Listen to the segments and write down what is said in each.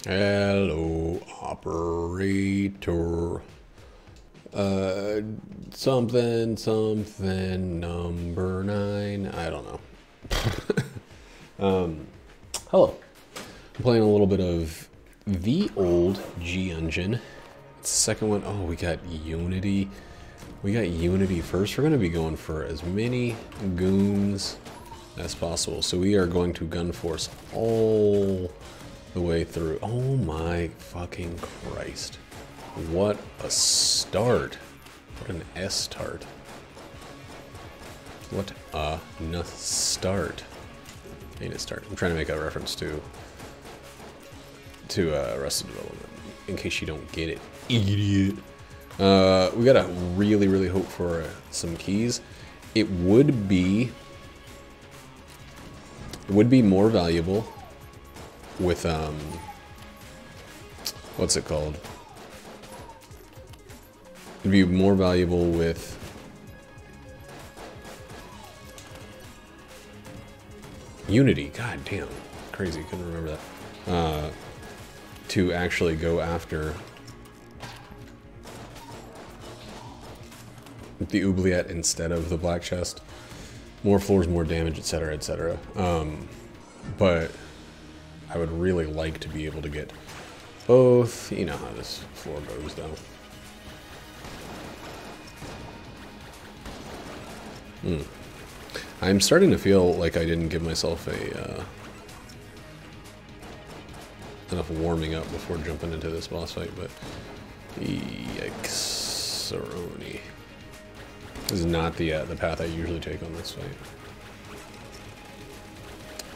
Hello, operator. Something number 9. I don't know. Hello. I'm playing a little bit of the old G Engine. It's the second one. Oh, we got Unity. We got Unity first. We're going to be going for as many goons as possible. So we are going to gun force all the way through. Oh my fucking Christ. What a start. What an S-start. What a start. Ain't a start. I'm trying to make a reference to Arrested Development, in case you don't get it. Idiot. We gotta really hope for some keys. It would be more valuable with what's it called? It'd be more valuable with Unity. God damn, crazy. Couldn't remember that. To actually go after the oubliette instead of the black chest. More floors, more damage, etc., etc. But I would really like to be able to get both. You know how this floor goes, though. I'm starting to feel like I didn't give myself enough warming up before jumping into this boss fight, but yikes, Saroni. This is not the path I usually take on this fight.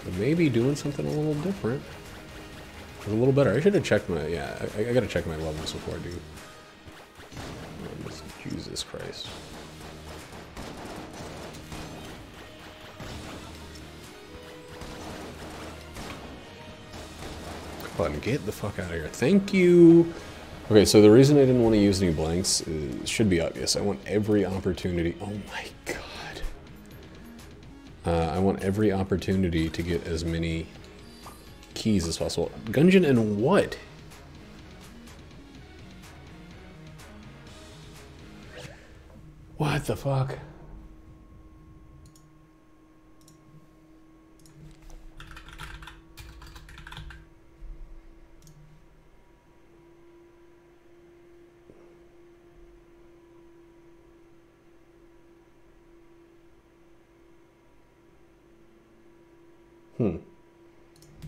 But maybe doing something a little different. A little better. I should have checked my, yeah, I gotta check my levels before I do. Jesus Christ. Come on, get the fuck out of here. Thank you. Okay, so the reason I didn't want to use any blanks should be obvious. I want every opportunity. Oh my god. I want every opportunity to get as many keys as possible. Gungeon and what? What the fuck?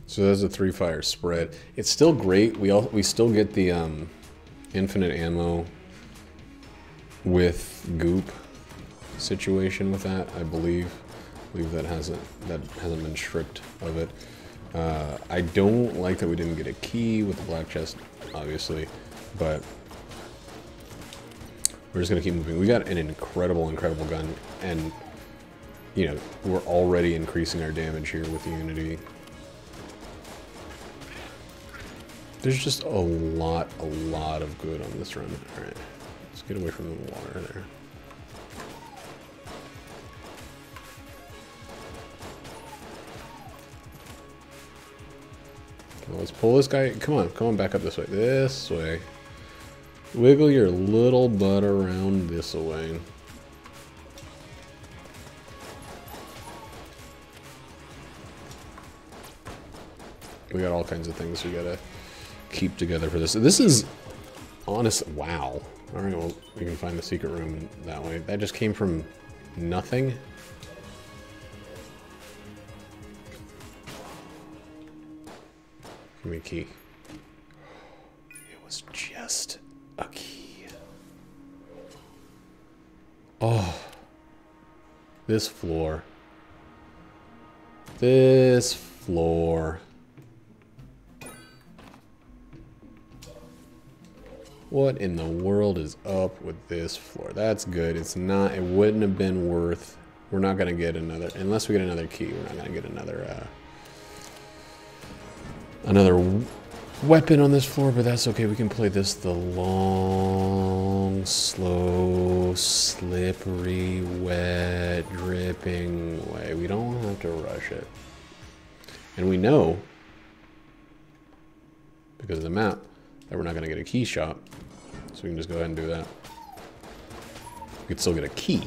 So there's a 3-fire spread. It's still great. We still get the infinite ammo with goop situation with that. I believe that hasn't been stripped of it. I don't like that we didn't get a key with the black chest, obviously, but we're just gonna keep moving. We got an incredible gun, and you know, we're already increasing our damage here with Unity. There's just a lot of good on this run. Alright, let's get away from the water there. Well, let's pull this guy. Come on, back up this way. This way. Wiggle your little butt around this way. We got all kinds of things we gotta keep together for this. This is honest. Wow. All right, well, we can find the secret room that way. That just came from nothing. Give me a key. It was just a key. Oh, this floor. This floor. What in the world is up with this floor? That's good. It's not, it wouldn't have been worth, we're not going to get another, unless we get another key, we're not going to get another weapon on this floor, but that's okay. We can play this the long, slow, slippery, wet, dripping way. We don't have to rush it. And we know because of the map that we're not going to get a key shop. So we can just go ahead and do that. We could still get a key.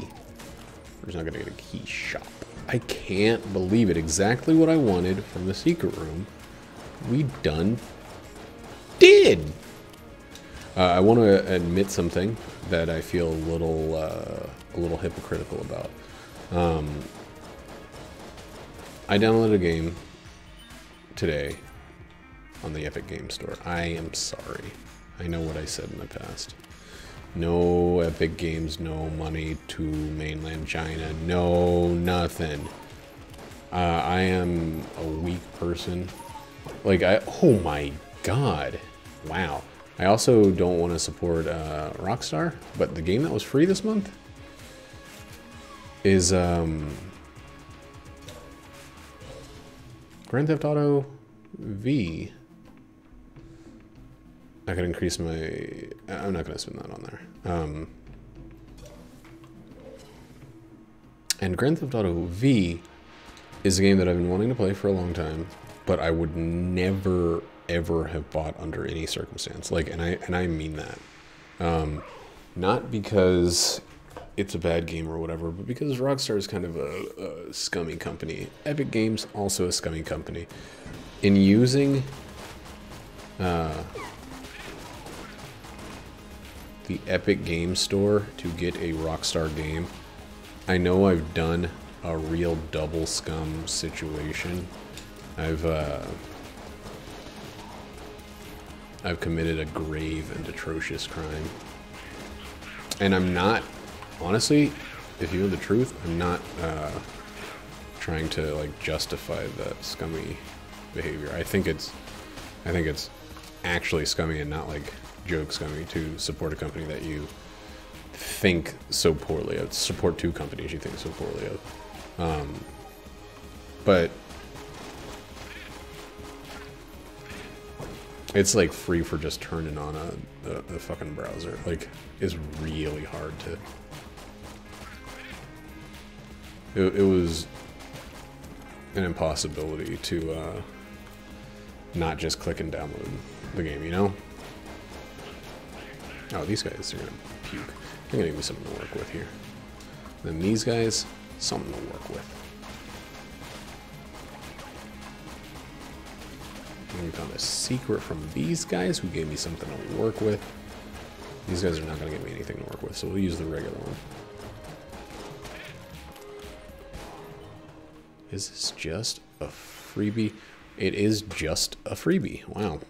We're just not going to get a key shop. I can't believe it. Exactly what I wanted from the secret room. We done did. I want to admit something that I feel a little hypocritical about. I downloaded a game today on the Epic Games Store. I am sorry. I know what I said in the past. No Epic Games, no money to mainland China, no nothing. I am a weak person. Like, oh my god. Wow. I also don't want to support Rockstar, but the game that was free this month is Grand Theft Auto V. I could increase my... I'm not going to spend that on there. And Grand Theft Auto V is a game that I've been wanting to play for a long time, but I would never, ever have bought under any circumstance. Like, and I mean that. Not because it's a bad game or whatever, but because Rockstar is kind of a scummy company. Epic Games, also a scummy company. In using... the Epic Games Store to get a Rockstar game. I know I've done a real double scum situation. I've committed a grave and atrocious crime. And I'm not, honestly, if you know the truth, I'm not trying to like justify that scummy behavior. I think it's actually scummy and not like joke scummy to support a company that you think so poorly of. Support two companies you think so poorly of. But it's like free for just turning on a fucking browser. Like, it's really hard to... It was an impossibility to not just click and download the game, you know? Oh, these guys are gonna puke. They're gonna give me something to work with here. And then these guys, something to work with. And we found a secret from these guys who gave me something to work with. These guys are not gonna give me anything to work with, so we'll use the regular one. Is this just a freebie? It is just a freebie. Wow.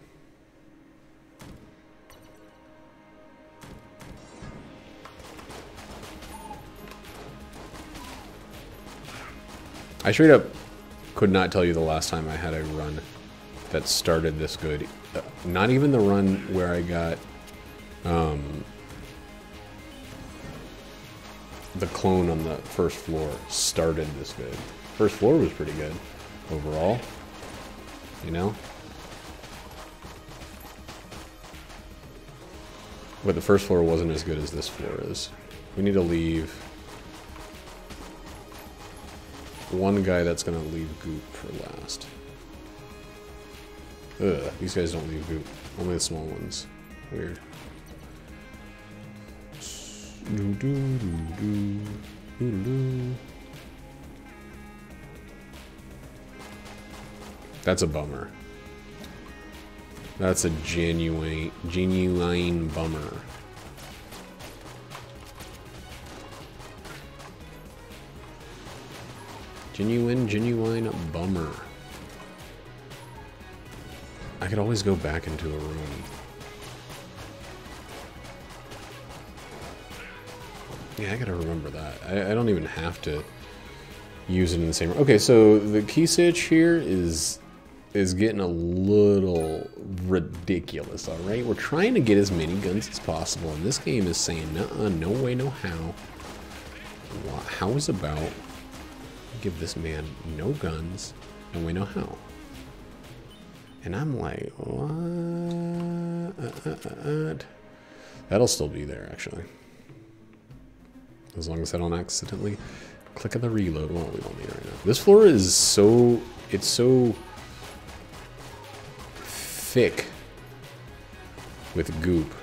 I straight up could not tell you the last time I had a run that started this good. Not even the run where I got the clone on the first floor started this good. First floor was pretty good overall, you know? But the first floor wasn't as good as this floor is. We need to leave one guy that's gonna leave goop for last. Ugh, these guys don't leave goop. Only the small ones. Weird. That's a bummer. That's a genuine bummer. Genuine bummer. I could always go back into a room. Yeah, I gotta remember that. I don't even have to use it in the same room. Okay, so the key stitch here is getting a little ridiculous, alright? We're trying to get as many guns as possible, and this game is saying, nuh-uh, no way, no how. How is about give this man no guns, no way, no how. And I'm like, what? That'll still be there, actually. As long as I don't accidentally click on the reload. Well, we don't need it right now. This floor is so... It's so thick with goop.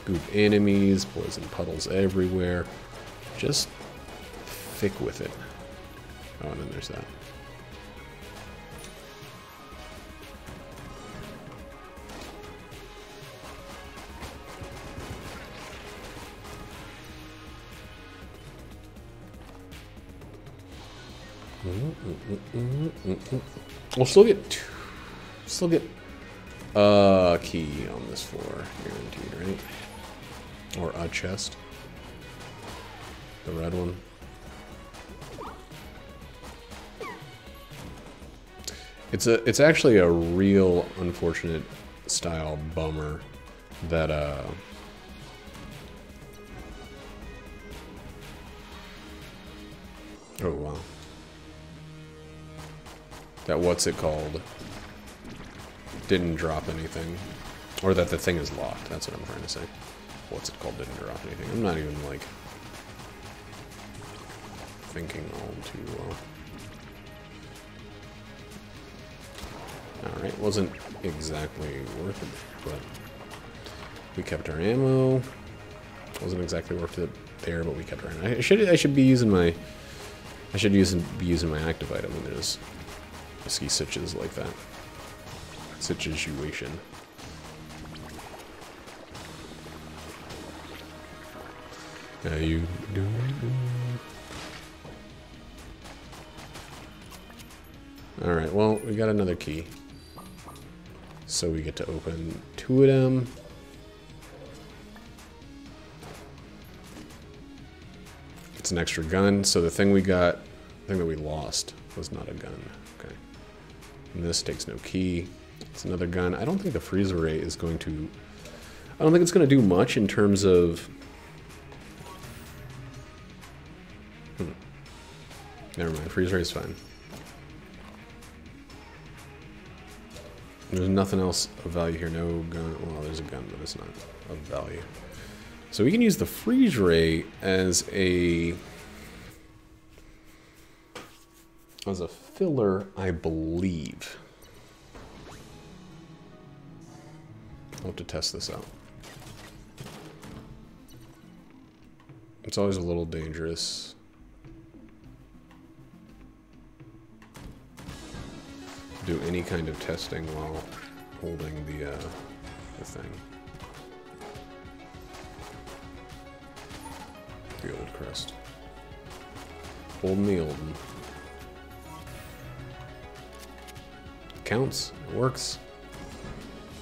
Goop enemies, poison puddles everywhere. Just thick with it. Oh, and then there's that. We'll still get a key on this floor, guaranteed, right? Or a chest. The red one. It's actually a real unfortunate style bummer that oh wow. That what's it called didn't drop anything. Or that the thing is locked, that's what I'm trying to say. What's it called didn't drop anything. I'm not even like thinking all too well. Alright, wasn't exactly worth it, but we kept our ammo. Wasn't exactly worth it there, but we kept our ammo. I should be using my be using my active item when there's risky sitches like that. Situation. How you doing? Alright, well, we got another key. So we get to open 2 of them. It's an extra gun, so the thing that we lost was not a gun. Okay. And this takes no key. It's another gun. I don't think the freeze ray is going to... I don't think it's going to do much in terms of... Never mind, freeze ray is fine. There's nothing else of value here. No gun. Well, there's a gun, but it's not of value. So we can use the freeze ray as a filler, I believe. I'll have to test this out. It's always a little dangerous. Do any kind of testing while holding the thing. The old crest. Holding the old one. Counts. It works.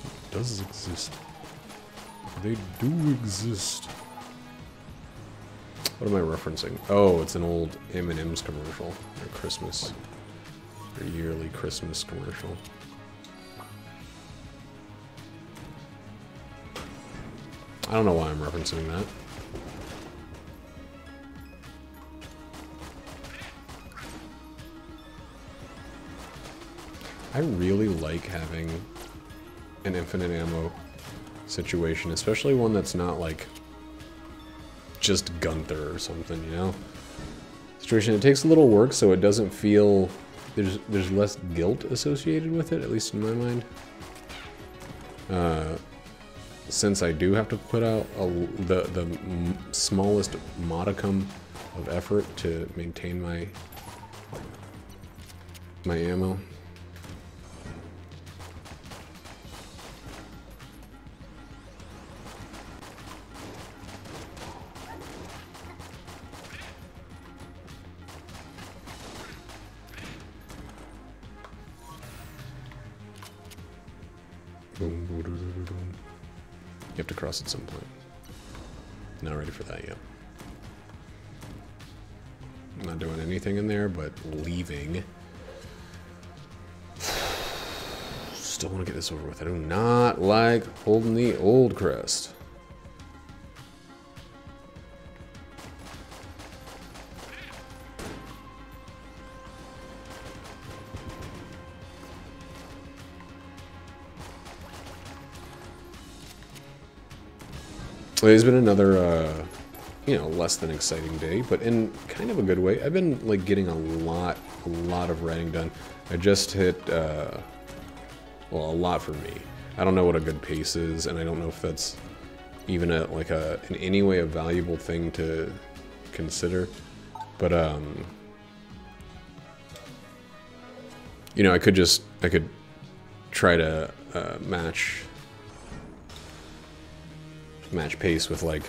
It does exist. They do exist. What am I referencing? Oh, it's an old M&M's commercial. Their Christmas. Their yearly Christmas commercial. I don't know why I'm referencing that. I really like having an infinite ammo situation, especially one that's not like just Gunther or something, you know? Situation, it takes a little work so it doesn't feel... There's less guilt associated with it, at least in my mind. Since I do have to put out the smallest modicum of effort to maintain my ammo. You have to cross at some point. Not ready for that yet. I'm not doing anything in there, but leaving. Still want to get this over with. I do not like holding the old crest. It's been another, you know, less than exciting day, but in kind of a good way. I've been, like, getting a lot of writing done. I just hit, well, a lot for me. I don't know what a good pace is, and I don't know if that's even in any way a valuable thing to consider. But you know, I could try to match pace with, like,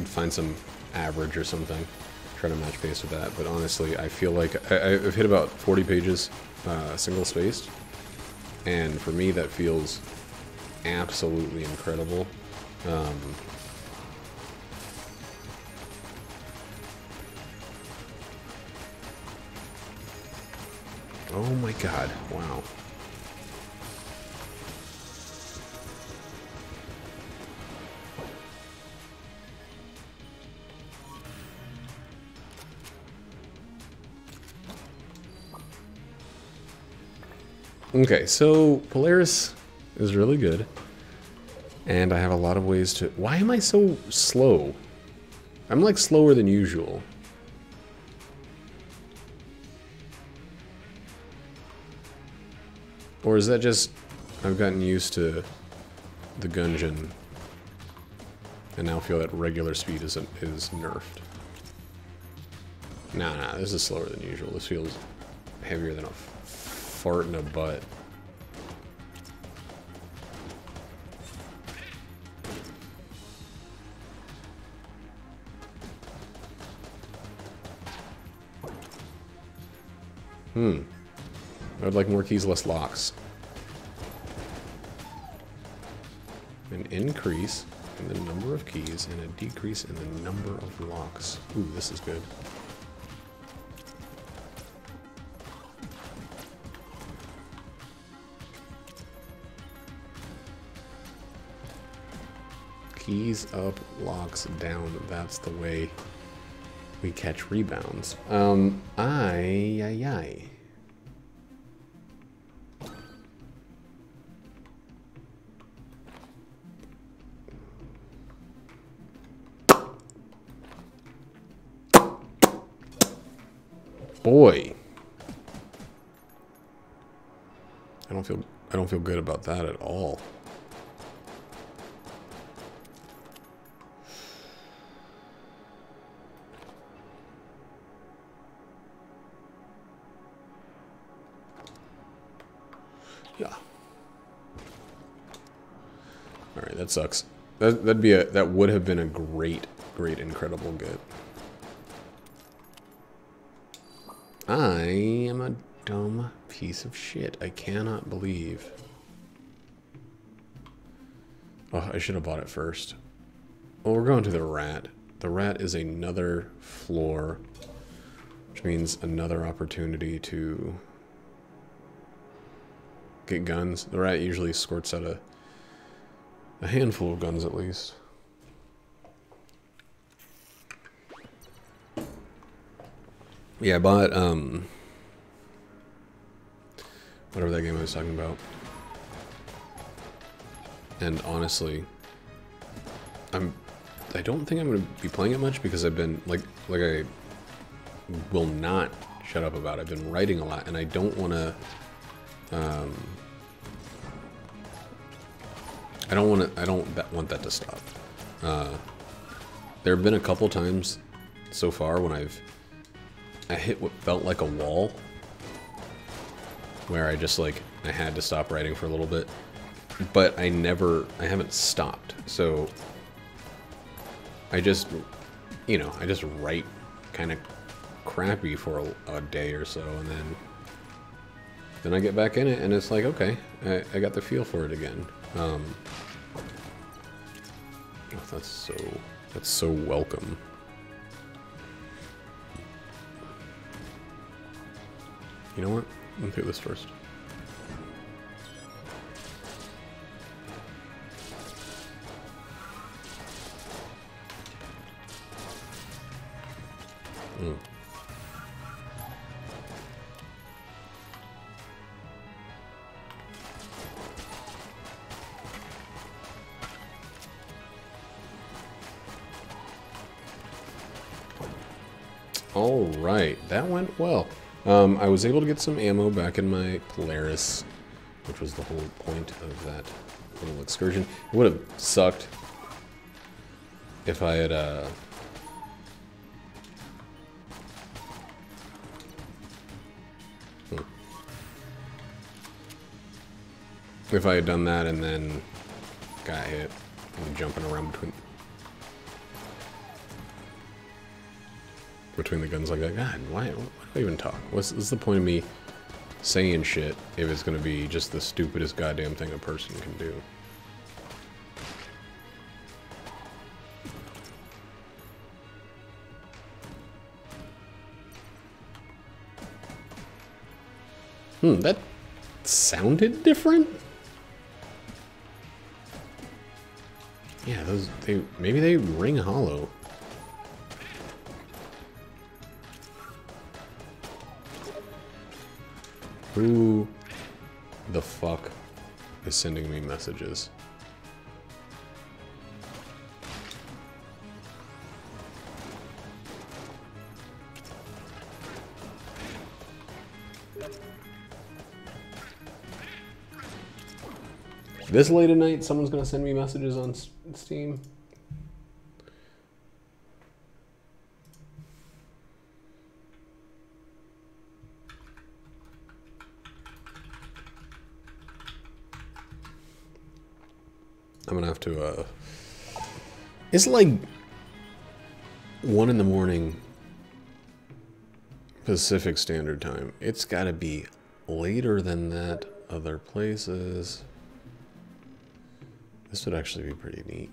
find some average or something. Try to match pace with that. But honestly, I feel like I've hit about 40 pages single spaced, and for me that feels absolutely incredible. Oh my god, wow. Okay, so Polaris is really good. And I have a lot of ways to... Why am I so slow? I'm like slower than usual. Or is that just... I've gotten used to the Gungeon and now feel that regular speed is nerfed. Nah, this is slower than usual. This feels heavier than a fart in a butt. I would like more keys, less locks. An increase in the number of keys and a decrease in the number of locks. Ooh, this is good. Keys up, locks down. That's the way we catch rebounds. Aye. Boy. I don't feel good about that at all. Yeah. All right, that sucks. That would have been a great incredible get. I am a dumb piece of shit. I cannot believe. Oh, I should have bought it first. Well, we're going to the rat. The rat is another floor, which means another opportunity to get guns. The rat usually squirts out a handful of guns at least. Yeah, I bought whatever that game I was talking about. And honestly, I don't think I'm going to be playing it much because I've been like I will not shut up about it. I've been writing a lot and I don't want to I don't want that to stop. There have been a couple times so far when I hit what felt like a wall where I just I had to stop writing for a little bit, but I haven't stopped. So I just write kind of crappy for a day or so, and then I get back in it and it's like, okay, I got the feel for it again. Oh, that's so welcome. You know what? Let me pick this first. All right, that went well. I was able to get some ammo back in my Polaris, which was the whole point of that little excursion. It would have sucked if I had, if I had done that and then got hit and jumping around between the guns like that. God, why do I even talk? What's the point of me saying shit if it's gonna be just the stupidest goddamn thing a person can do? That sounded different? Yeah, those, maybe they ring hollow. Who the fuck is sending me messages? This late at night, someone's gonna send me messages on Steam. I'm gonna have to, it's like 1 in the morning Pacific Standard Time. It's gotta be later than that other places. This would actually be pretty neat.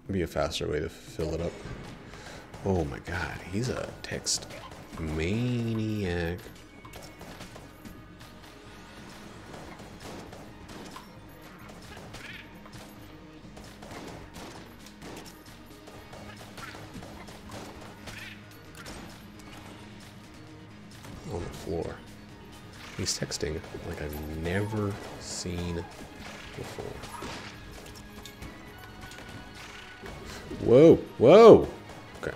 Be a faster way to fill it up. Oh my god, he's a text maniac. On the floor. He's texting like I've never seen before. Whoa, whoa! Okay.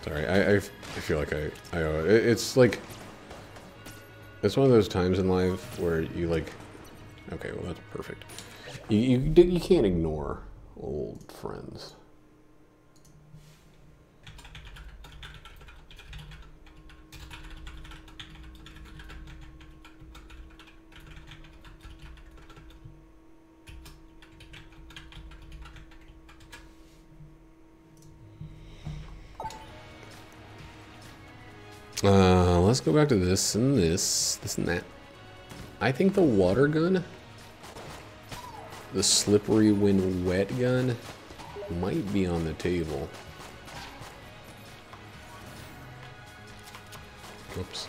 Sorry, I feel like I it's like, it's one of those times in life where you like, okay, well that's perfect. You can't ignore old friends. Let's go back to this and that. I think the water gun, the slippery when wet gun, might be on the table. Oops.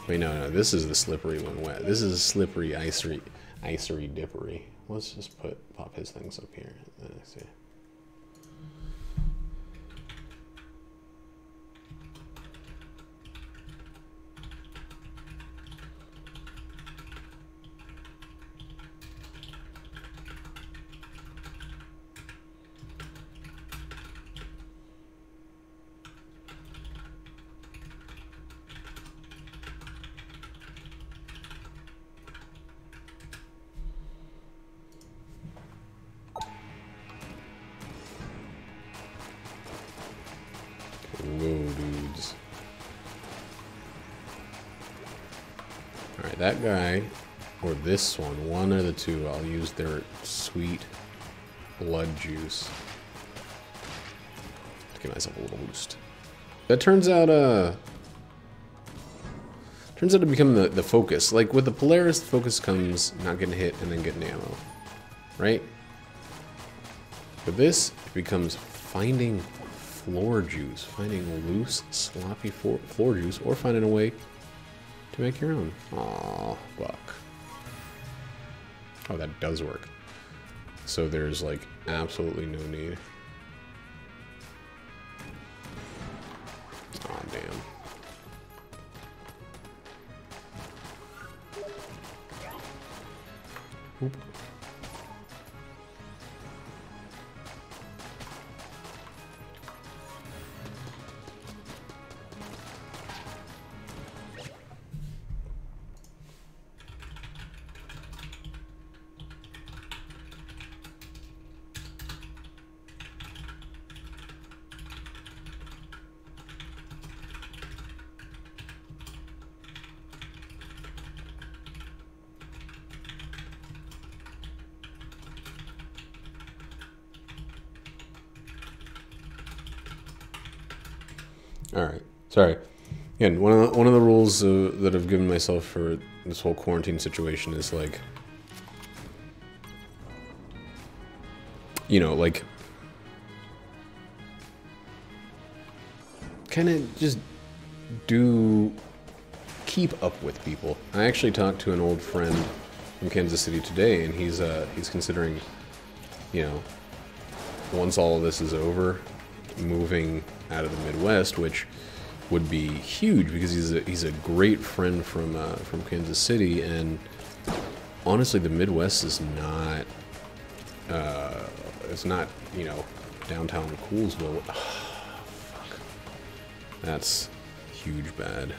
Wait, no, this is the slippery when wet. This is a slippery, icery dippery. Let's just pop his things up here. Let's see. Whoa, dudes. Alright, that guy, or this one of the two, I'll use their sweet blood juice to give myself a little boost. That turns out to become the focus. Like with the Polaris, the focus comes not getting hit and then getting ammo. Right? But this, it becomes finding floor juice, finding loose, sloppy floor juice, or finding a way to make your own. Aw, buck. Oh, that does work. So there's like absolutely no need. Aw, damn. Oop. All right. Sorry. Again, one of the rules that I've given myself for this whole quarantine situation is like, you know, like, kind of just keep up with people. I actually talked to an old friend from Kansas City today, and he's considering, you know, once all of this is over, moving out of the Midwest, which would be huge because he's a great friend from Kansas City, and honestly, the Midwest is not it's not, you know, downtown Coolsville. Oh, fuck. That's huge bad.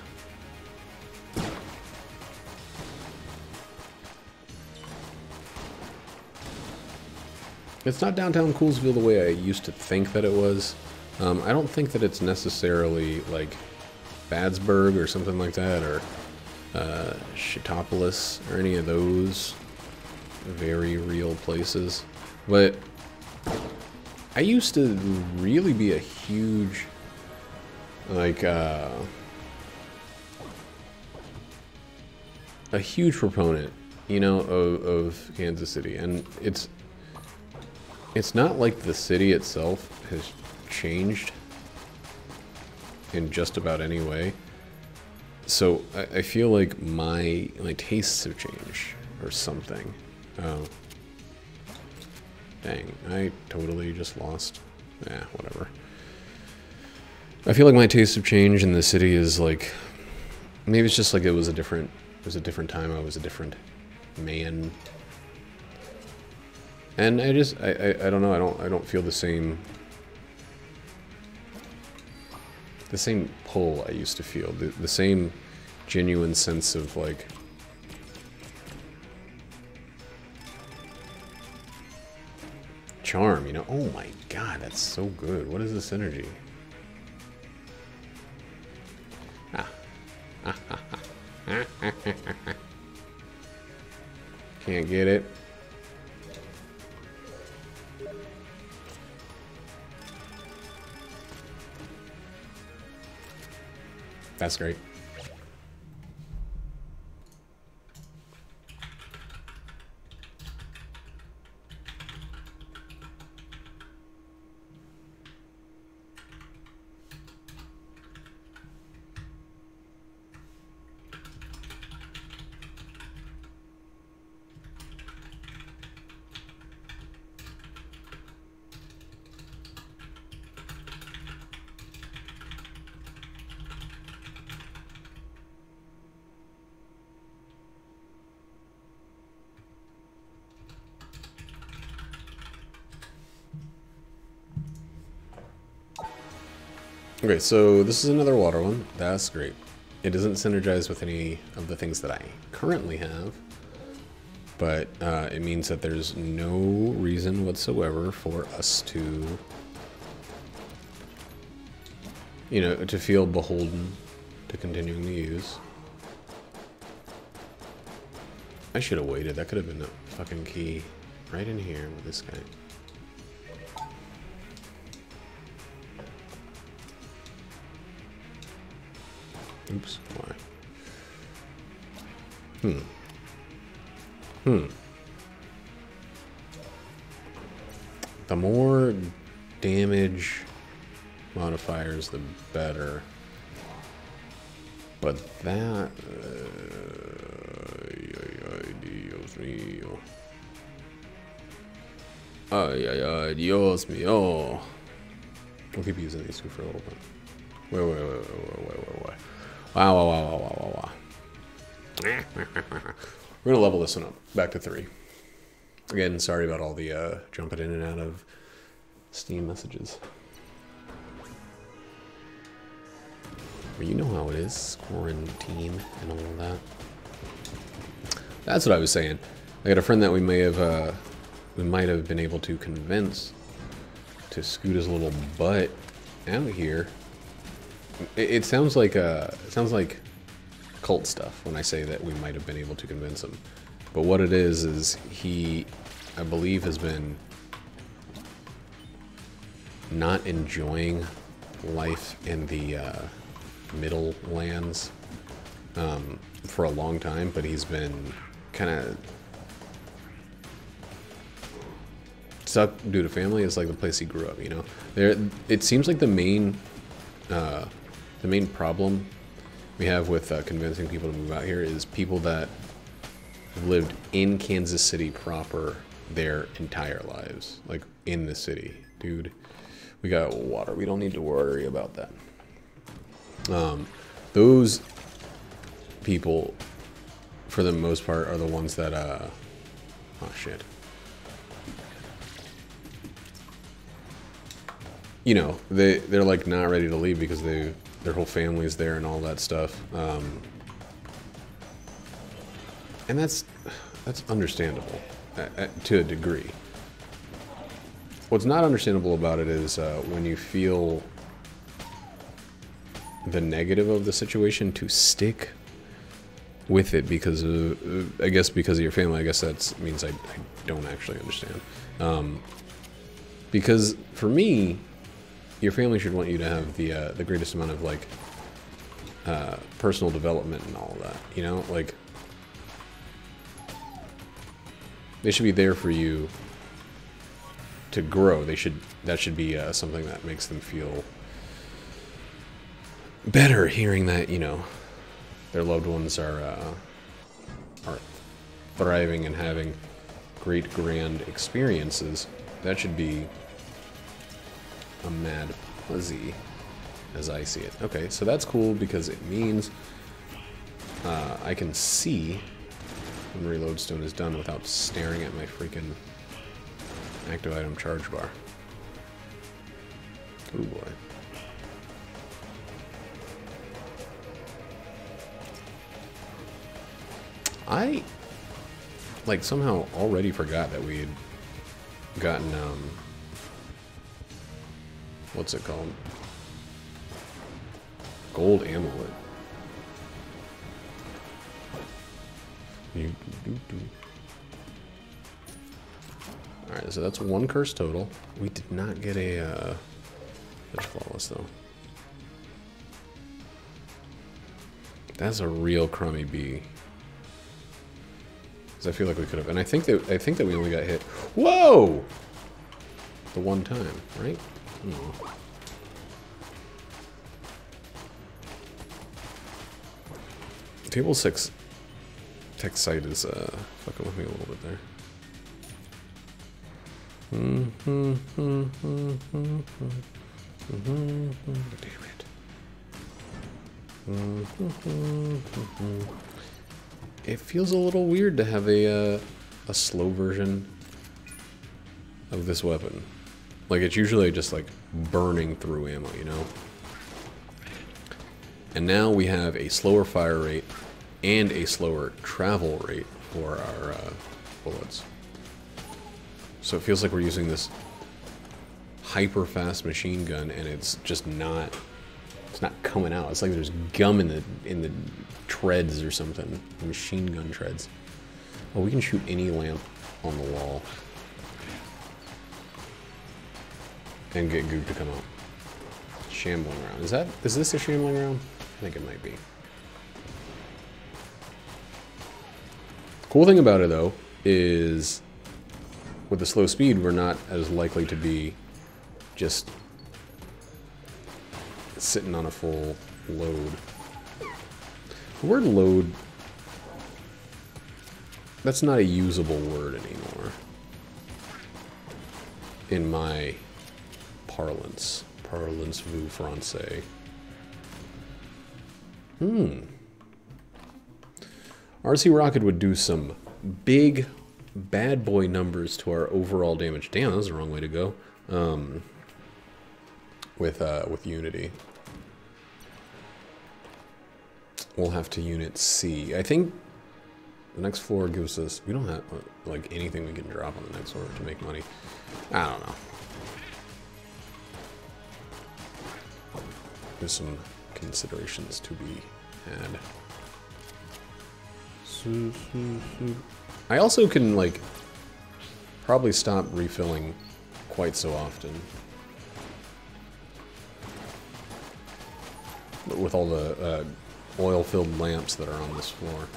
It's not downtown Coolsville the way I used to think that it was. I don't think that it's necessarily like Badsburg or something like that, or Shitopolis or any of those very real places. But I used to really be a huge, like, a huge proponent, you know, of Kansas City, and it's not like the city itself has changed in just about any way. So I feel like my tastes have changed or something. Oh. Dang, I totally just lost. Yeah, whatever. I feel like my tastes have changed, and the city is like, maybe it's just like it was a different time. I was a different man. And I don't know, I don't feel the same pull I used to feel, the same genuine sense of like charm, you know. Oh my god, that's so good. What is this energy? Can't get it. That's great. Okay, so this is another water one. That's great. It doesn't synergize with any of the things that I currently have, but it means that there's no reason whatsoever for us to, you know, to feel beholden to continuing to use. I should have waited. That could have been a fucking key right in here with this guy. Oops, why? The more damage modifiers, the better. But that... Dios mío. Ay, ay, ay, Dios mío. We'll keep using these two for a little bit. Wait. Wow. We're gonna level this one up. Back to 3. Again, sorry about all the jumping in and out of Steam messages. But you know how it is, quarantine and all that. That's what I was saying. I got a friend that we might have been able to convince to scoot his little butt out here. It sounds like cult stuff when I say that we might have been able to convince him. But what it is he, I believe, has been not enjoying life in the middle lands for a long time, but he's been kind of stuck due to family. It's like the place he grew up, you know. It seems like the main problem we have with convincing people to move out here is people that have lived in Kansas City proper their entire lives, like in the city. Dude, we got water. We don't need to worry about that. Those people, for the most part, are the ones that, oh shit. You know, they're like not ready to leave because their whole family's there and all that stuff. And that's understandable to a degree. What's not understandable about it is when you feel the negative of the situation to stick with it because of, I guess because of your family. I guess that means I don't actually understand. Because for me, your family should want you to have the greatest amount of like personal development and all of that. You know, like they should be there for you to grow. That should be something that makes them feel better, hearing that, you know, their loved ones are thriving and having great grand experiences. That should be a mad fuzzy, as I see it. Okay, so that's cool because it means I can see when reload stone is done without staring at my freaking active item charge bar. Oh boy. I like somehow already forgot that we had gotten what's it called? Gold amulet. Alright, so that's one curse total. We did not get a that's flawless though. That's a real crummy bee. Cause I feel like we could have, and I think that we only got hit. Whoa! The one time, right? Oh. Table 6 tech site is fucking with me a little bit there. Damn it. It feels a little weird to have a slow version of this weapon. Like, it's usually just like burning through ammo, you know? And now we have a slower fire rate and a slower travel rate for our bullets. So it feels like we're using this hyper fast machine gun and it's just not, it's not coming out. It's like there's gum in the treads or something. Machine gun treads. Oh, we can shoot any lamp on the wall. And get goop to come out. Shambling round. Is this a shambling round? I think it might be. Cool thing about it though is with the slow speed we're not as likely to be just sitting on a full load. The word load, that's not a usable word anymore in my parlance vu français. RC Rocket would do some big bad boy numbers to our overall damage. Damn, that was the wrong way to go. With Unity. We'll have to unit C. I think the next floor gives us, we don't have like anything we can drop on the next floor to make money. I don't know. There's some considerations to be had. I also can like probably stop refilling quite so often. with all the oil-filled lamps that are on this floor.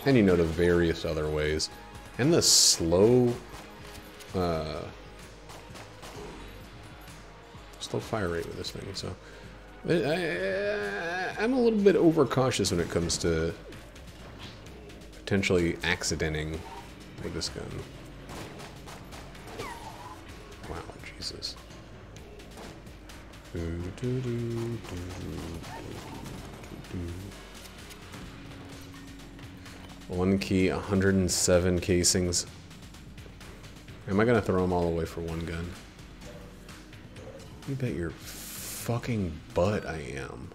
And you know, the various other ways. And the slow fire rate with this thing, so I'm a little bit overcautious when it comes to potentially accidenting with this gun. Wow, Jesus. 1 key, 107 casings. Am I gonna throw them all away for one gun? You bet your fucking butt I am.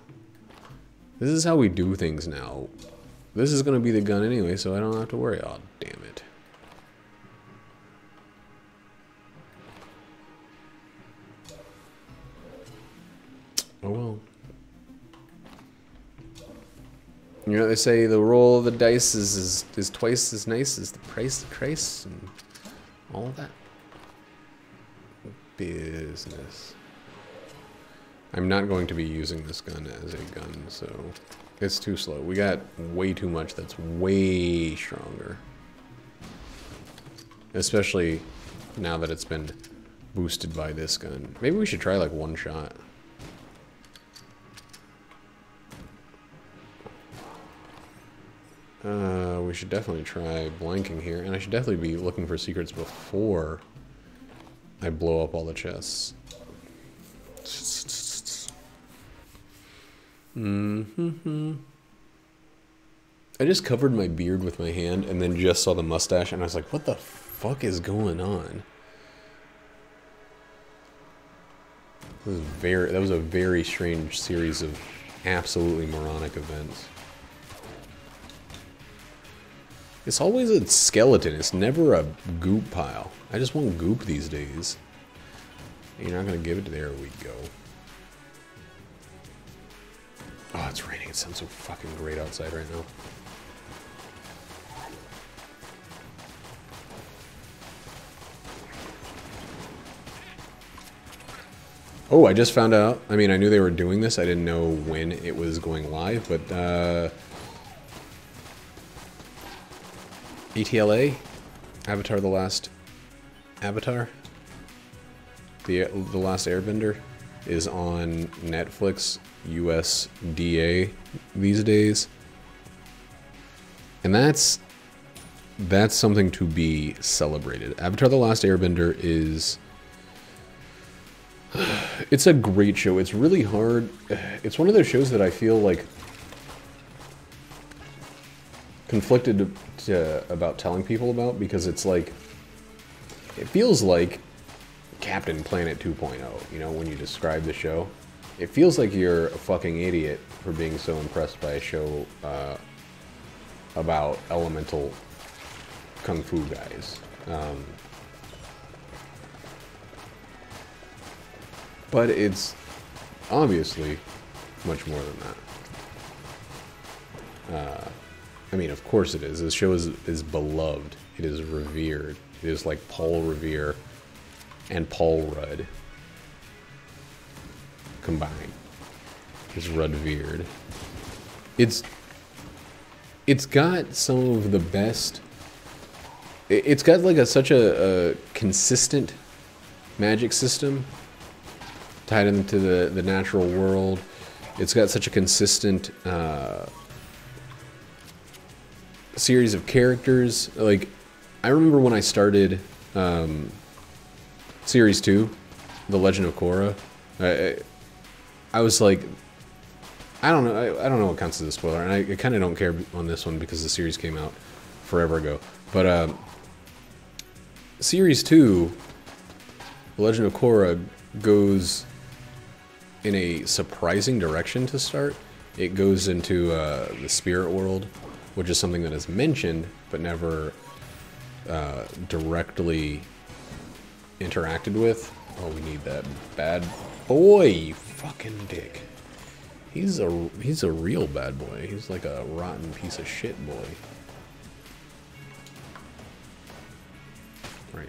This is how we do things now. This is gonna be the gun anyway, so I don't have to worry. Oh, damn it. Oh well. You know, they say the roll of the dice is twice as nice as the price of Christ and all of that business. I'm not going to be using this gun as a gun, so it's too slow. We got way too much that's way stronger. Especially now that it's been boosted by this gun. Maybe we should try like one shot. We should definitely try blanking here, and I should definitely be looking for secrets before I blow up all the chests. I just covered my beard with my hand and then just saw the mustache, and I was like, what the fuck is going on? That was a very strange series of absolutely moronic events. It's always a skeleton. It's never a goop pile. I just want goop these days. You're not gonna give it to there we go. Oh, it's raining. It sounds so fucking great outside right now. Oh, I just found out. I mean, I knew they were doing this. I didn't know when it was going live, but ATLA, Avatar: The Last Avatar, the Last Airbender, is on Netflix USDA these days, and that's something to be celebrated. Avatar: The Last Airbender is it's a great show. It's really hard. It's one of those shows that I feel like conflicted about telling people about, because it's like, it feels like Captain Planet 2.0, you know, when you describe the show. It feels like you're a fucking idiot for being so impressed by a show about elemental kung fu guys. But it's obviously much more than that. I mean, of course it is. This show is beloved. It is revered. It is like Paul Revere and Paul Rudd combined. It's Rudd-vered. It's got some of the best. It's got like such a consistent magic system tied into the natural world. It's got such a consistent series of characters. Like, I remember when I started Series 2, The Legend of Korra, I was like, I don't know what counts as a spoiler, and I kind of don't care on this one because the series came out forever ago. But Series 2, The Legend of Korra, goes in a surprising direction to start. It goes into the spirit world, which is something that is mentioned but never directly interacted with. Oh, we need that bad boy, you fucking dick. He's a real bad boy. He's like a rotten piece of shit boy. Right.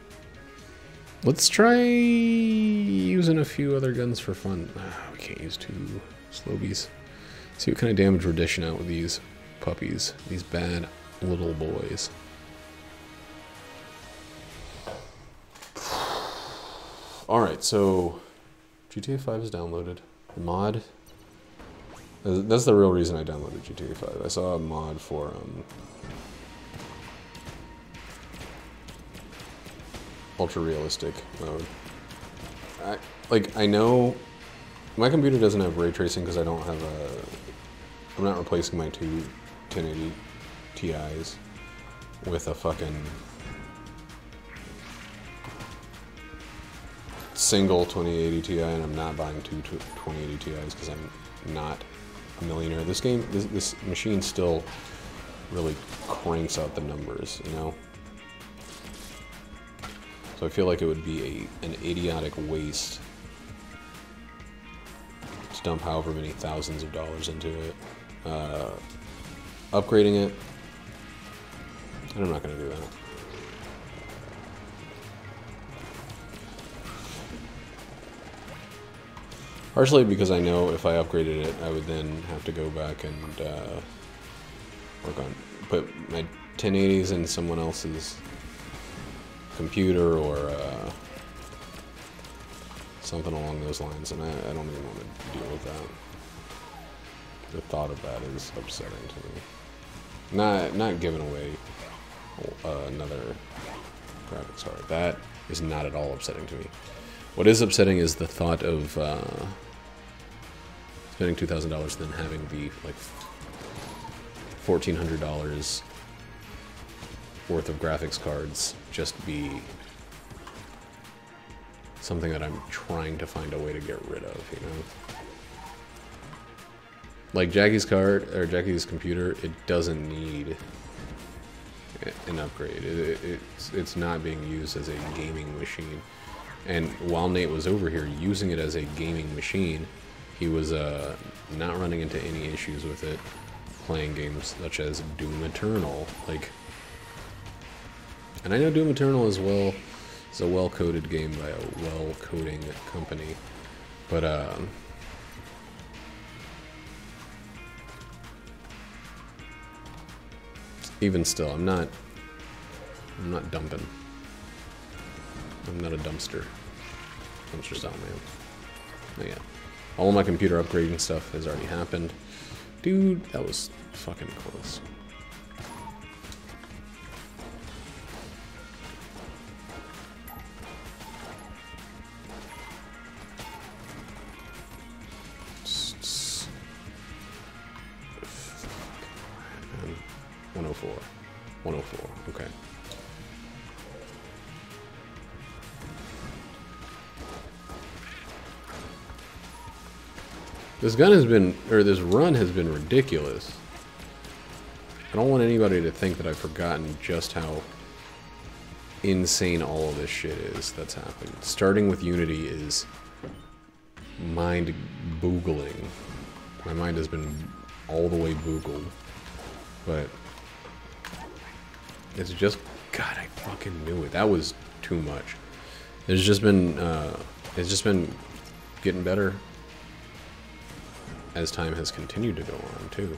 Let's try using a few other guns for fun. We can't use two Slobies. See what kind of damage we're dishing out with these puppies. These bad little boys. Alright, so GTA 5 is downloaded. Mod. That's the real reason I downloaded GTA 5. I saw a mod for ultra realistic mode. I know my computer doesn't have ray tracing because I don't have I'm not replacing my two 1080 Ti's with a fucking single 2080 Ti, and I'm not buying two 2080 Ti's because I'm not a millionaire. This machine still really cranks out the numbers, you know? So I feel like it would be an idiotic waste to dump however many thousands of dollars into it. Upgrading it, and I'm not going to do that. Partially because I know if I upgraded it, I would then have to go back and put my 1080s in someone else's computer or something along those lines, and I don't even want to deal with that. The thought of that is upsetting to me. Not giving away another graphics card. That is not at all upsetting to me. What is upsetting is the thought of spending $2,000 then having the like $1,400 worth of graphics cards just be something that I'm trying to find a way to get rid of, you know? Like Jackie's card, or Jackie's computer, it doesn't need an upgrade. It's not being used as a gaming machine. And while Nate was over here using it as a gaming machine, he was not running into any issues with it, playing games such as Doom Eternal. And I know Doom Eternal as well is a well-coded game by a well-coding company, but even still, I'm not dumping. I'm not a dumpster style man. But yeah, all of my computer upgrading stuff has already happened. Dude, that was fucking close. And 104. 104, okay. This gun has been, or this run has been ridiculous. I don't want anybody to think that I've forgotten just how insane all of this shit is that's happened. Starting with Unity is mind-boogling. My mind has been all the way boogled. But it's just, God, I fucking knew it. That was too much. It's just been getting better as time has continued to go on, too.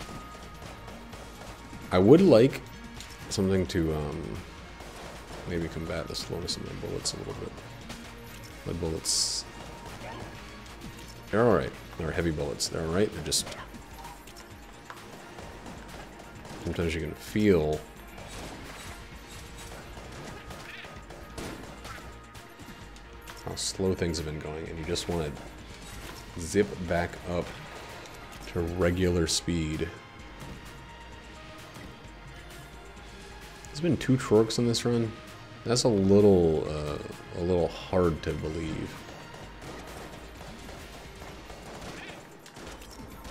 I would like something to maybe combat the slowness of my bullets a little bit. My bullets, they're alright. They're heavy bullets. They're alright. They're just, sometimes you can feel how slow things have been going, and you just want to zip back up to regular speed. There's been 2 Trorks in this run. That's a little hard to believe.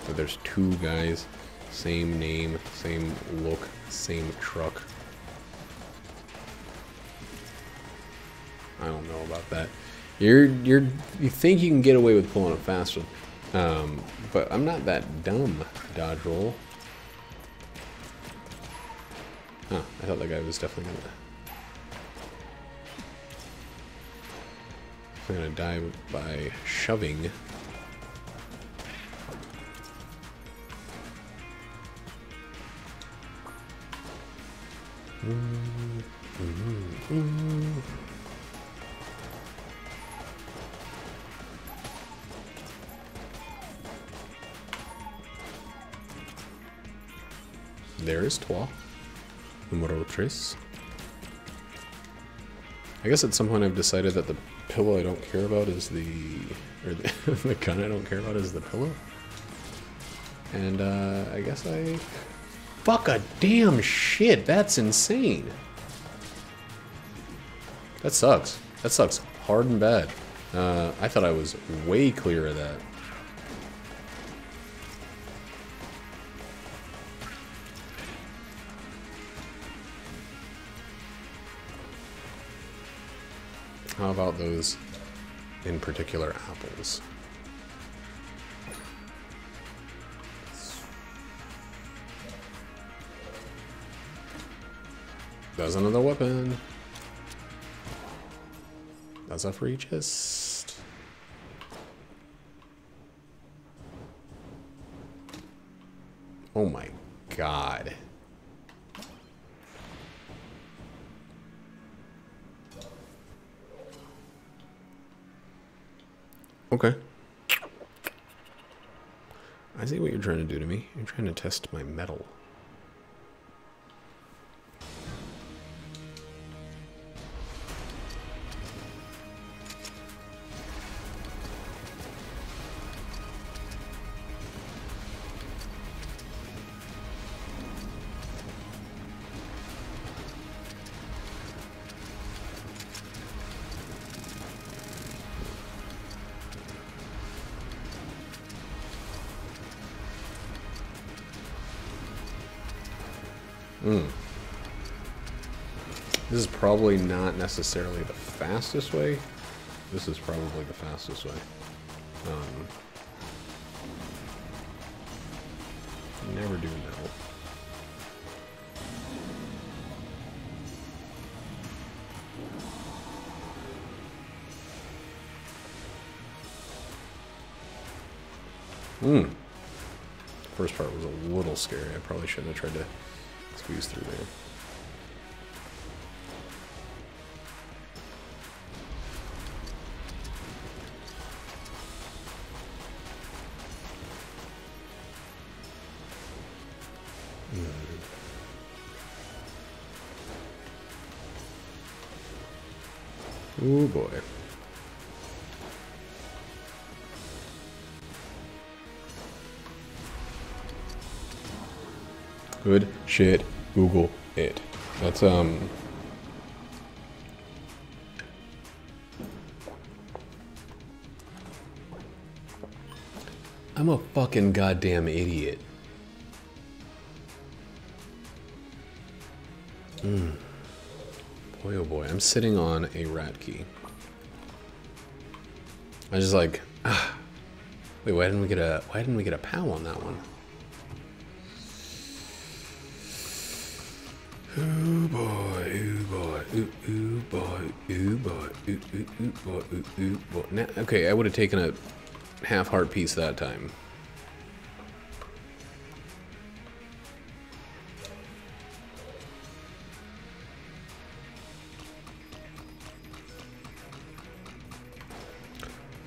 But there's 2 guys, same name, same look, same truck. I don't know about that. You think you can get away with pulling it faster, but I'm not that dumb. Dodge roll. Huh, I thought that guy was definitely gonna I'm gonna die by shoving. There's trois. Numero tres. I guess at some point I've decided that the pillow I don't care about is the the gun I don't care about is the pillow. And I guess I... Fuck a damn shit, that's insane. That sucks. That sucks hard and bad. I thought I was way clear of that. How about those, in particular, apples? There's another weapon. That's a free chest. Oh my god. Okay. I see what you're trying to do to me. You're trying to test my metal. This is probably not necessarily the fastest way. This is probably the fastest way. Never do metal. First part was a little scary. I probably shouldn't have tried to squeeze through there. Oh boy. Good shit. Google it. That's I'm a fucking goddamn idiot. Boy oh boy, I'm sitting on a rat key. I was just like, wait, why didn't we get a POW on that one? Ooh boy, ooh boy, ooh boy, ooh boy, ooh boy, ooh boy. Now, okay, I would have taken a half heart piece that time.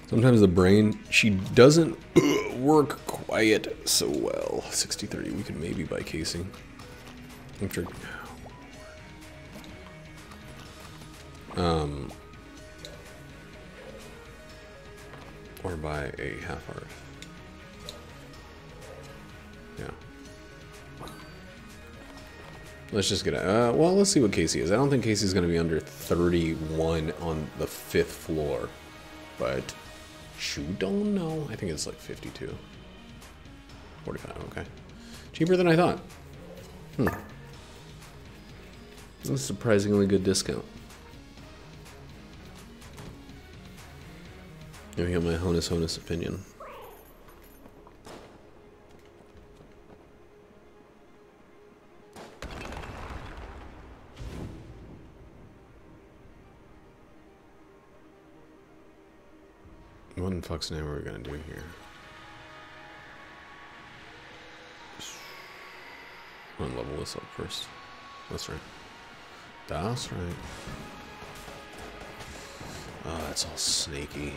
Sometimes the brain, she doesn't work quite so well. 63, we could maybe buy casing. After, or buy a half heart. Yeah. Let's just get a, well, let's see what Casey is. I don't think Casey's going to be under 31 on the 5th floor, but you don't know. I think it's like 52. 45, okay. Cheaper than I thought. That's a surprisingly good discount. Let me get my honest opinion. What in fuck's name are we gonna do here? I'm gonna level this up first. That's right. That's right. Oh, it's all snaky.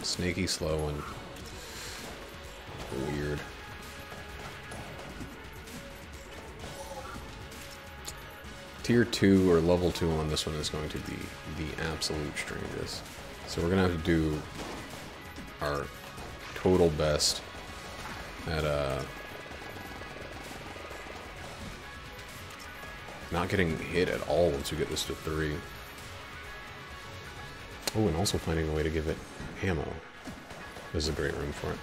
Snaky, slow, and weird. Tier 2 or level 2 on this one is going to be the absolute strangest. So we're gonna have to do our total best at not getting hit at all once we get this to 3. Oh, and also finding a way to give it ammo. This is a great room for it.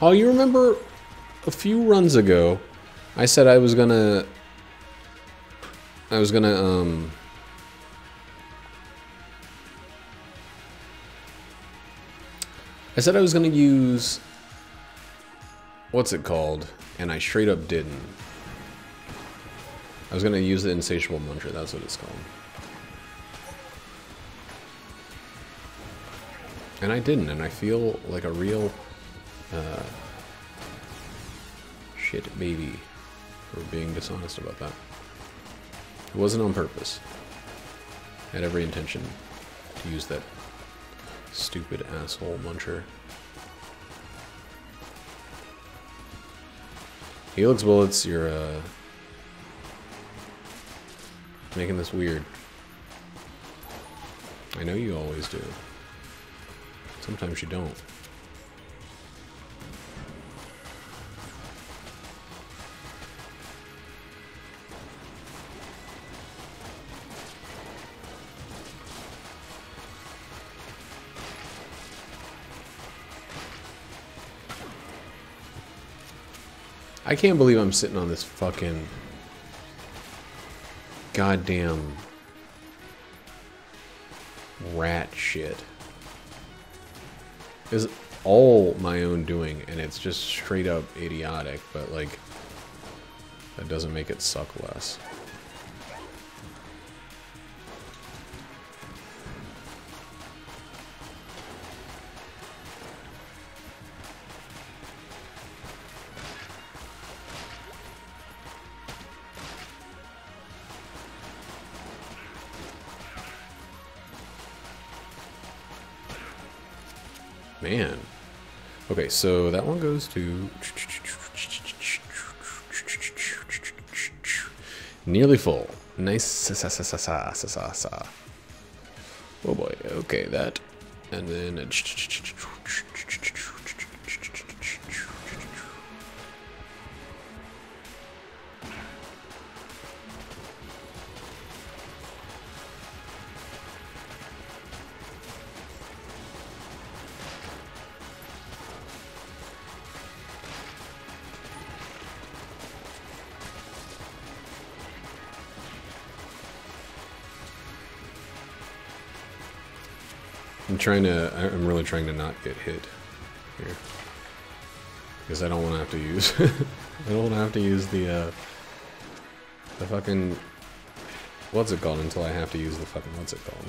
Oh, you remember a few runs ago, I said I was gonna I said I was gonna use, what's it called? And I straight up didn't. I was gonna use the Insatiable Muncher, that's what it's called. And I didn't, and I feel like a real shit baby for being dishonest about that. It wasn't on purpose. I had every intention to use that stupid asshole muncher. Helix Bullets, you're making this weird. I know you always do. Sometimes you don't. I can't believe I'm sitting on this fucking goddamn rat shit. It's all my own doing, and it's just straight up idiotic, but like, that doesn't make it suck less. Man. Okay, so that one goes to nearly full. Nice. Oh boy. Okay, that. And then I'm really trying to not get hit here. Because I don't want to have to use I don't want to have to use the fucking, what's it called, until I have to use the fucking, what's it called?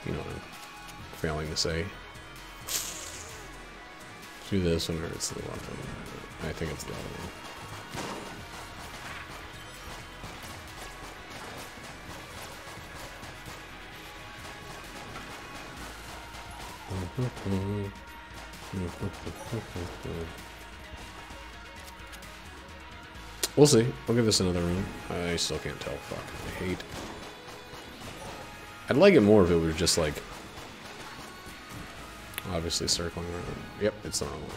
You know what I'm failing to say. Do this one, or it's the other one. I think it's the other one. We'll see. I'll give this another room. I still can't tell. Fuck. I hate. I'd like it more if it was just like, obviously circling around. Yep, it's the wrong one.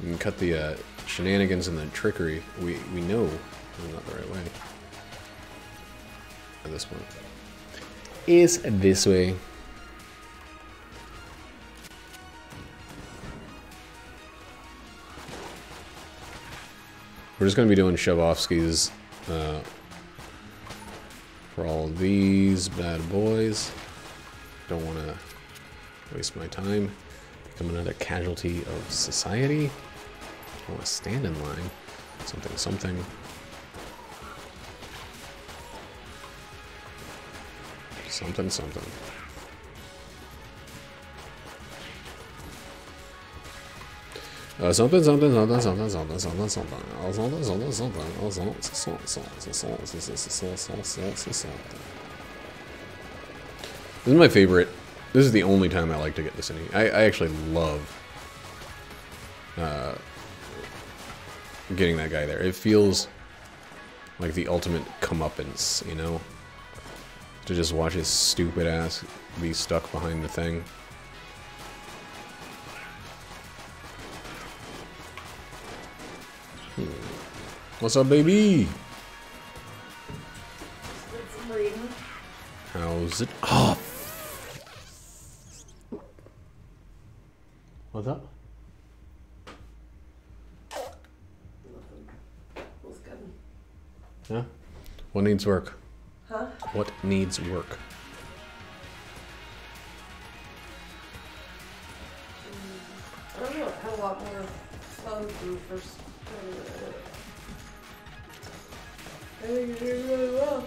You can cut the shenanigans and the trickery. We know it's not the right way. At this point. Is this way. We're just going to be doing Shavovsky's for all of these bad boys. Don't want to waste my time. Become another casualty of society. I want to stand in line. Something, something. Something, something. Something, something, something, something, something, something, something. Something, something, something. This is my favorite. This is the only time I like to get this innie. I actually love getting that guy there. It feels like the ultimate comeuppance, you know? To just watch his stupid ass be stuck behind the thing. What's up, baby? How's it? Oh! What's up? Yeah? What needs work? Huh? What needs work? I don't know, I had a lot more fun from the first I think you're doing really well.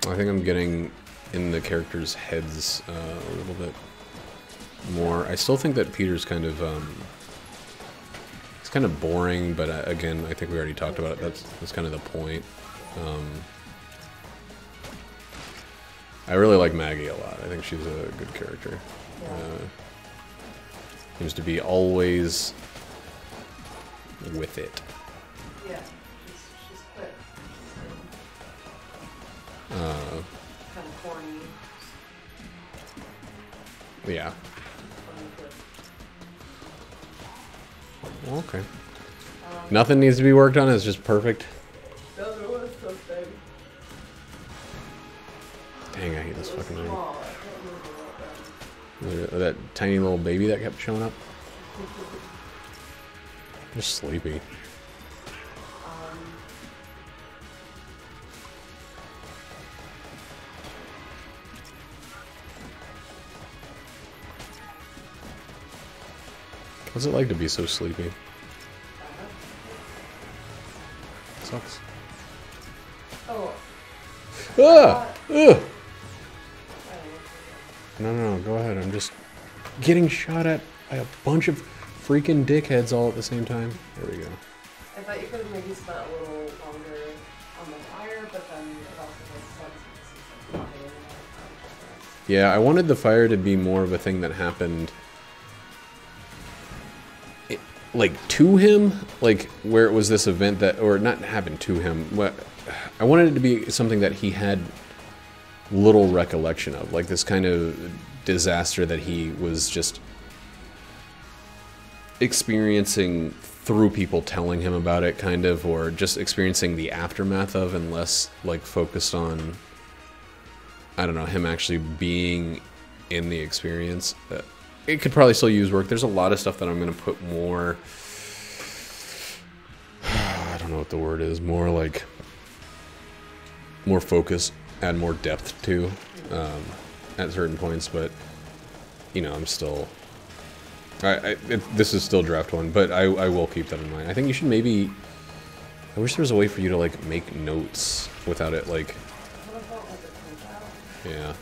I think I'm getting in the characters' heads a little bit more. I still think that Peter's kind of it's kind of boring, but again, I think we already talked about it. That's kind of the point. I really like Maggie a lot. I think she's a good character. Seems to be always with it. Yeah, she's quick. Kind of corny. Yeah. Okay. Nothing needs to be worked on. It's just perfect. Dang, I hate this fucking thing. That tiny little baby that kept showing up. Just sleepy. What's it like to be so sleepy? Sucks. Oh. Ah! Ugh! No, go ahead. I'm just getting shot at by a bunch of freaking dickheads all at the same time. There we go. I thought you could have maybe spent a little longer on the fire, but then it also makes sense. Yeah, I wanted the fire to be more of a thing that happened like to him, like where it was this event that, or not happened to him. What I wanted it to be something that he had little recollection of, like this kind of disaster that he was just experiencing through people telling him about it, kind of, or just experiencing the aftermath of, and less like focused on, I don't know, him actually being in the experience. It could probably still use work. There's a lot of stuff that I'm going to put more, I don't know what the word is, more like, more focus, add more depth to at certain points, but, you know, I'm still, this is still draft one, but I will keep that in mind. I think you should maybe, I wish there was a way for you to, like, make notes without it, like, yeah.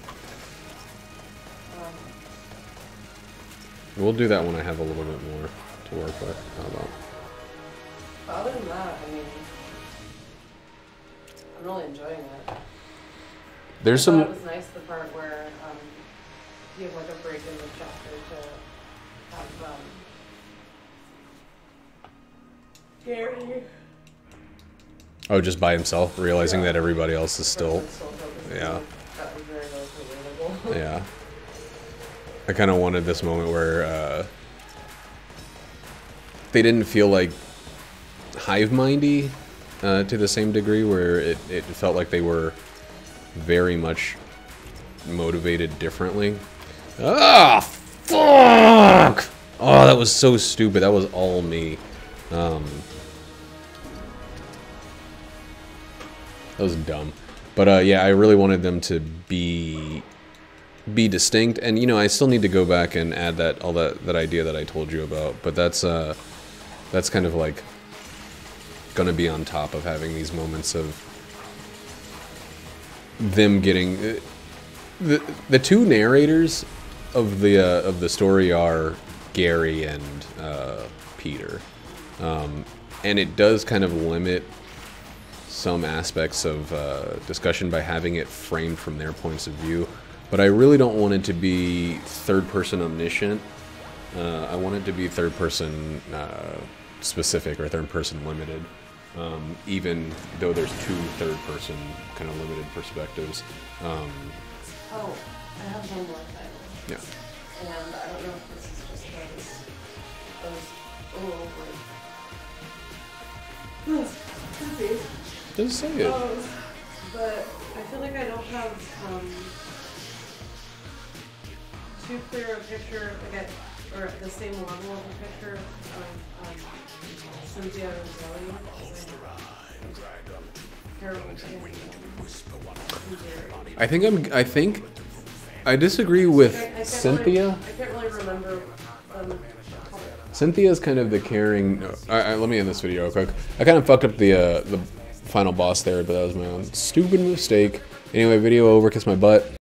We'll do that when I have a little bit more to work with. How about? Other than that, I mean, I'm really enjoying it. There's some. It was nice the part where you have like a break in the chapter to have Gary. Oh, just by himself, realizing that everybody else is still. Yeah. That was very relatable. Yeah. I kind of wanted this moment where they didn't feel like hive-mindy to the same degree, where it felt like they were very much motivated differently. Ah, fuck! Oh, that was so stupid. That was all me. That was dumb. But yeah, I really wanted them to be distinct, and you know, I still need to go back and add that idea that I told you about. But that's kind of like gonna be on top of having these moments of them getting the two narrators of the story are Gary and Peter, and it does kind of limit some aspects of discussion by having it framed from their points of view. But I really don't want it to be third-person omniscient. I want it to be third-person specific or third-person limited, even though there's two third-person kind of limited perspectives. Oh, I have one more thing. Yeah. And I don't know if this is just because Just say it. But I feel like I don't have too clear a picture, like or the same level of a picture of Cynthia and Zoe. I think I disagree with Cynthia. I can't really remember. Cynthia's kind of the caring. Let me end this video real quick. I kind of fucked up the final boss there, but that was my own stupid mistake. Anyway, video over. Kiss my butt.